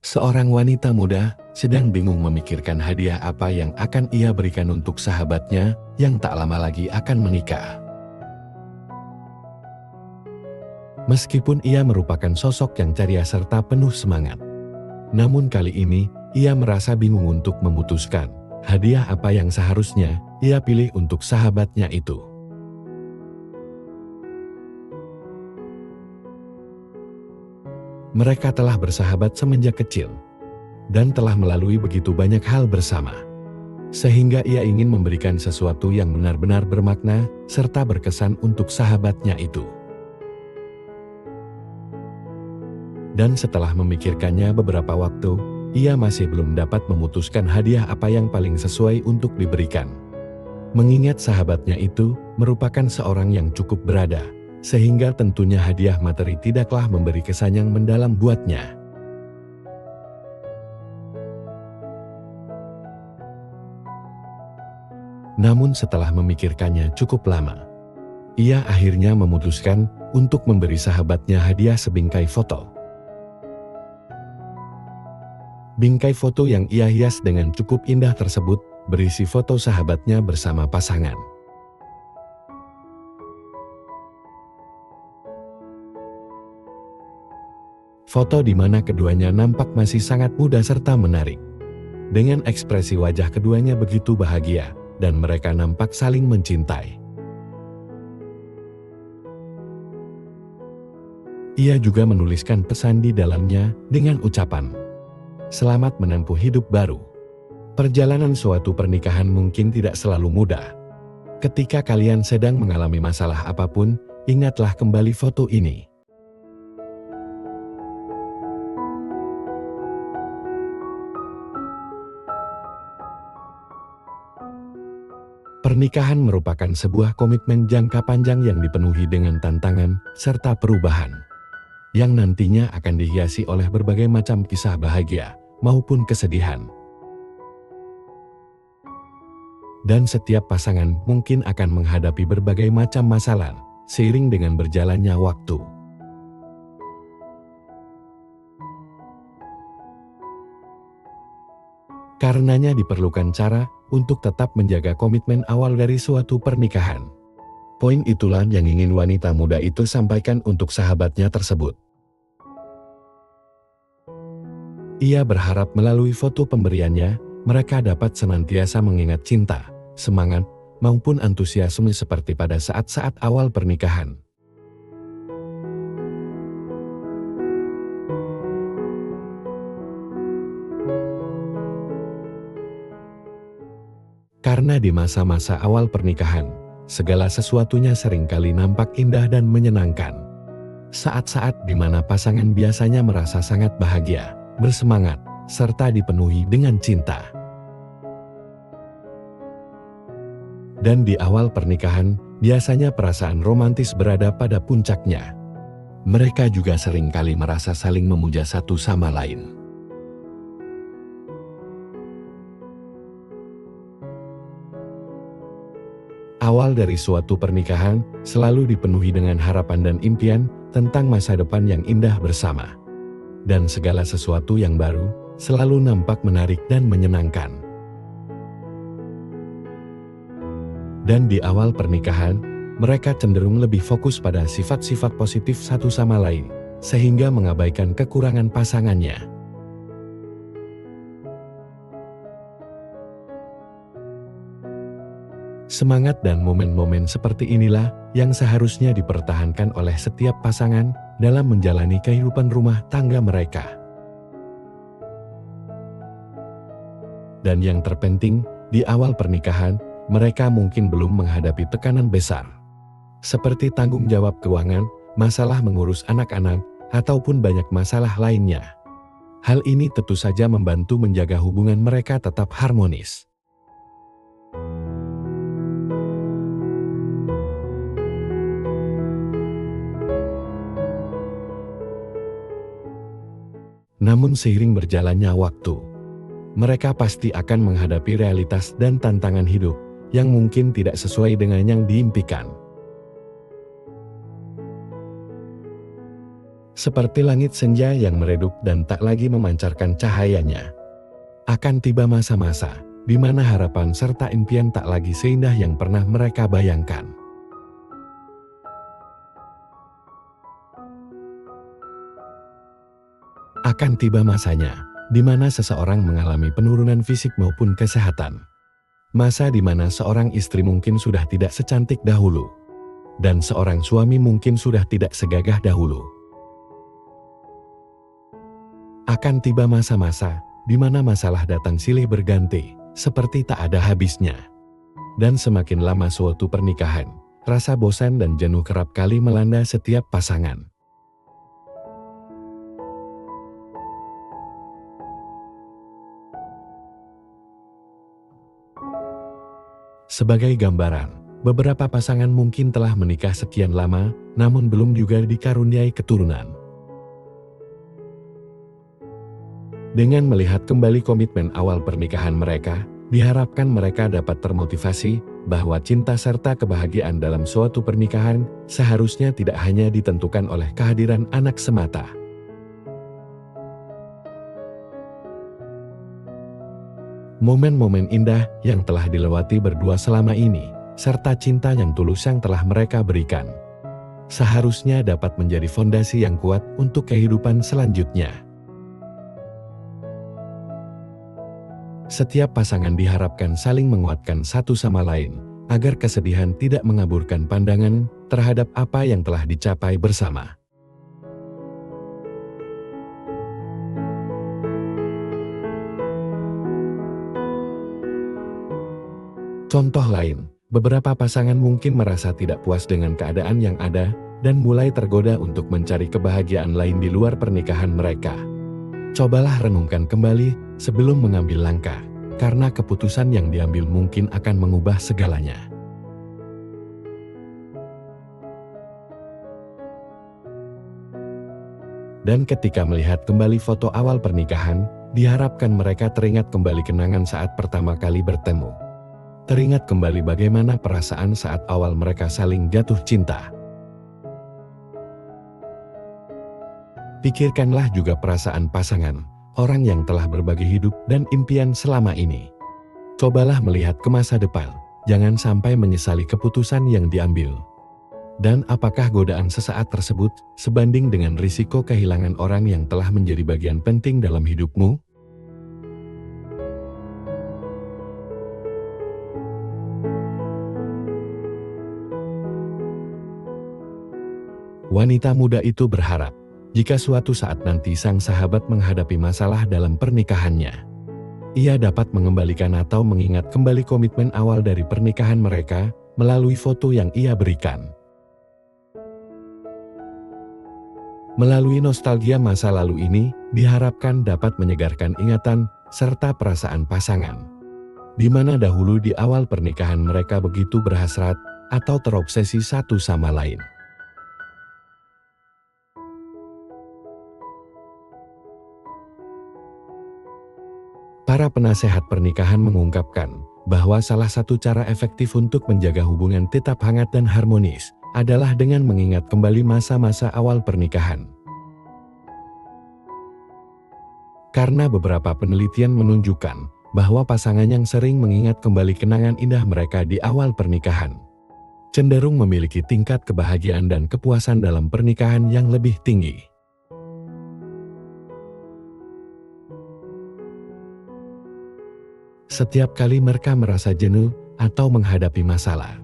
Seorang wanita muda sedang bingung memikirkan hadiah apa yang akan ia berikan untuk sahabatnya yang tak lama lagi akan menikah. Meskipun ia merupakan sosok yang ceria serta penuh semangat, namun kali ini ia merasa bingung untuk memutuskan hadiah apa yang seharusnya ia pilih untuk sahabatnya itu. Mereka telah bersahabat semenjak kecil dan telah melalui begitu banyak hal bersama, sehingga ia ingin memberikan sesuatu yang benar-benar bermakna serta berkesan untuk sahabatnya itu. Dan setelah memikirkannya beberapa waktu, ia masih belum dapat memutuskan hadiah apa yang paling sesuai untuk diberikan. Mengingat sahabatnya itu merupakan seorang yang cukup berada, sehingga tentunya hadiah materi tidaklah memberi kesan yang mendalam buatnya. Namun setelah memikirkannya cukup lama, ia akhirnya memutuskan untuk memberi sahabatnya hadiah sebingkai foto. Bingkai foto yang ia hias dengan cukup indah tersebut berisi foto sahabatnya bersama pasangan. Foto di mana keduanya nampak masih sangat muda serta menarik. Dengan ekspresi wajah keduanya begitu bahagia, dan mereka nampak saling mencintai. Ia juga menuliskan pesan di dalamnya dengan ucapan, "Selamat menempuh hidup baru. Perjalanan suatu pernikahan mungkin tidak selalu mudah. Ketika kalian sedang mengalami masalah apapun, ingatlah kembali foto ini." Pernikahan merupakan sebuah komitmen jangka panjang yang dipenuhi dengan tantangan serta perubahan, yang nantinya akan dihiasi oleh berbagai macam kisah bahagia maupun kesedihan. Dan setiap pasangan mungkin akan menghadapi berbagai macam masalah seiring dengan berjalannya waktu. Karenanya diperlukan cara untuk tetap menjaga komitmen awal dari suatu pernikahan. Poin itulah yang ingin wanita muda itu sampaikan untuk sahabatnya tersebut. Ia berharap melalui foto pemberiannya, mereka dapat senantiasa mengingat cinta, semangat, maupun antusiasme seperti pada saat-saat awal pernikahan. Karena di masa-masa awal pernikahan, segala sesuatunya seringkali nampak indah dan menyenangkan. Saat-saat di mana pasangan biasanya merasa sangat bahagia, bersemangat, serta dipenuhi dengan cinta. Dan di awal pernikahan, biasanya perasaan romantis berada pada puncaknya. Mereka juga seringkali merasa saling memuja satu sama lain. Awal dari suatu pernikahan selalu dipenuhi dengan harapan dan impian tentang masa depan yang indah bersama. Dan segala sesuatu yang baru selalu nampak menarik dan menyenangkan. Dan di awal pernikahan, mereka cenderung lebih fokus pada sifat-sifat positif satu sama lain, sehingga mengabaikan kekurangan pasangannya. Semangat dan momen-momen seperti inilah yang seharusnya dipertahankan oleh setiap pasangan dalam menjalani kehidupan rumah tangga mereka. Dan yang terpenting, di awal pernikahan, mereka mungkin belum menghadapi tekanan besar, seperti tanggung jawab keuangan, masalah mengurus anak-anak, ataupun banyak masalah lainnya. Hal ini tentu saja membantu menjaga hubungan mereka tetap harmonis. Namun seiring berjalannya waktu, mereka pasti akan menghadapi realitas dan tantangan hidup yang mungkin tidak sesuai dengan yang diimpikan. Seperti langit senja yang meredup dan tak lagi memancarkan cahayanya. Akan tiba masa-masa di mana harapan serta impian tak lagi seindah yang pernah mereka bayangkan. Akan tiba masanya di mana seseorang mengalami penurunan fisik maupun kesehatan. Masa di mana seorang istri mungkin sudah tidak secantik dahulu, dan seorang suami mungkin sudah tidak segagah dahulu. Akan tiba masa-masa di mana masalah datang silih berganti, seperti tak ada habisnya. Dan semakin lama suatu pernikahan, rasa bosan dan jenuh kerap kali melanda setiap pasangan. Sebagai gambaran, beberapa pasangan mungkin telah menikah sekian lama, namun belum juga dikaruniai keturunan. Dengan melihat kembali komitmen awal pernikahan mereka, diharapkan mereka dapat termotivasi bahwa cinta serta kebahagiaan dalam suatu pernikahan seharusnya tidak hanya ditentukan oleh kehadiran anak semata. Momen-momen indah yang telah dilewati berdua selama ini, serta cinta yang tulus yang telah mereka berikan, seharusnya dapat menjadi fondasi yang kuat untuk kehidupan selanjutnya. Setiap pasangan diharapkan saling menguatkan satu sama lain, agar kesedihan tidak mengaburkan pandangan terhadap apa yang telah dicapai bersama. Contoh lain, beberapa pasangan mungkin merasa tidak puas dengan keadaan yang ada, dan mulai tergoda untuk mencari kebahagiaan lain di luar pernikahan mereka. Cobalah renungkan kembali sebelum mengambil langkah, karena keputusan yang diambil mungkin akan mengubah segalanya. Dan ketika melihat kembali foto awal pernikahan, diharapkan mereka teringat kembali kenangan saat pertama kali bertemu. Teringat kembali bagaimana perasaan saat awal mereka saling jatuh cinta. Pikirkanlah juga perasaan pasangan, orang yang telah berbagi hidup dan impian selama ini. Cobalah melihat ke masa depan, jangan sampai menyesali keputusan yang diambil. Dan apakah godaan sesaat tersebut sebanding dengan risiko kehilangan orang yang telah menjadi bagian penting dalam hidupmu? Wanita muda itu berharap, jika suatu saat nanti sang sahabat menghadapi masalah dalam pernikahannya, ia dapat mengembalikan atau mengingat kembali komitmen awal dari pernikahan mereka melalui foto yang ia berikan. Melalui nostalgia masa lalu ini, diharapkan dapat menyegarkan ingatan serta perasaan pasangan, di mana dahulu di awal pernikahan mereka begitu berhasrat atau terobsesi satu sama lain. Para penasehat pernikahan mengungkapkan bahwa salah satu cara efektif untuk menjaga hubungan tetap hangat dan harmonis adalah dengan mengingat kembali masa-masa awal pernikahan. Karena beberapa penelitian menunjukkan bahwa pasangan yang sering mengingat kembali kenangan indah mereka di awal pernikahan cenderung memiliki tingkat kebahagiaan dan kepuasan dalam pernikahan yang lebih tinggi. Setiap kali mereka merasa jenuh atau menghadapi masalah,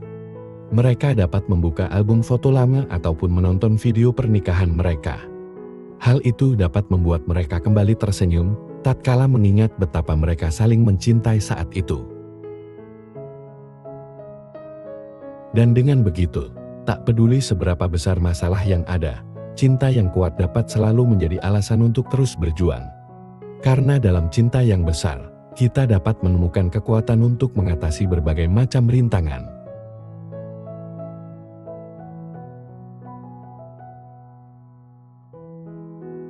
mereka dapat membuka album foto lama ataupun menonton video pernikahan mereka. Hal itu dapat membuat mereka kembali tersenyum tatkala mengingat betapa mereka saling mencintai saat itu. Dan dengan begitu, tak peduli seberapa besar masalah yang ada, cinta yang kuat dapat selalu menjadi alasan untuk terus berjuang. Karena dalam cinta yang besar, kita dapat menemukan kekuatan untuk mengatasi berbagai macam rintangan.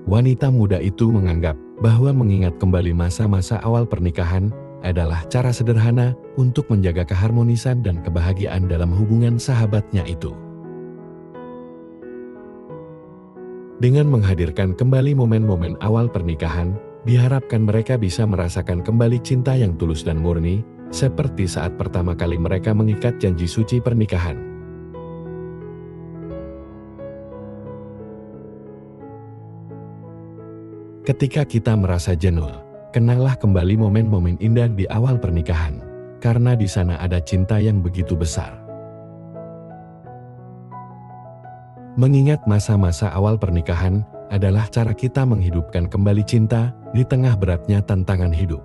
Wanita muda itu menganggap bahwa mengingat kembali masa-masa awal pernikahan adalah cara sederhana untuk menjaga keharmonisan dan kebahagiaan dalam hubungan sahabatnya itu. Dengan menghadirkan kembali momen-momen awal pernikahan, diharapkan mereka bisa merasakan kembali cinta yang tulus dan murni, seperti saat pertama kali mereka mengikat janji suci pernikahan. Ketika kita merasa jenuh, kenanglah kembali momen-momen indah di awal pernikahan, karena di sana ada cinta yang begitu besar. Mengingat masa-masa awal pernikahan adalah cara kita menghidupkan kembali cinta di tengah beratnya tantangan hidup.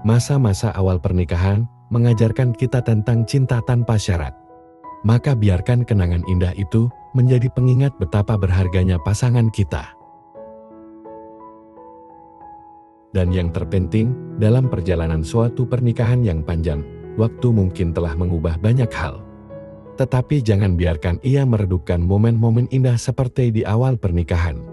Masa-masa awal pernikahan mengajarkan kita tentang cinta tanpa syarat. Maka biarkan kenangan indah itu menjadi pengingat betapa berharganya pasangan kita. Dan yang terpenting, dalam perjalanan suatu pernikahan yang panjang, waktu mungkin telah mengubah banyak hal. Tetapi jangan biarkan ia meredupkan momen-momen indah seperti di awal pernikahan.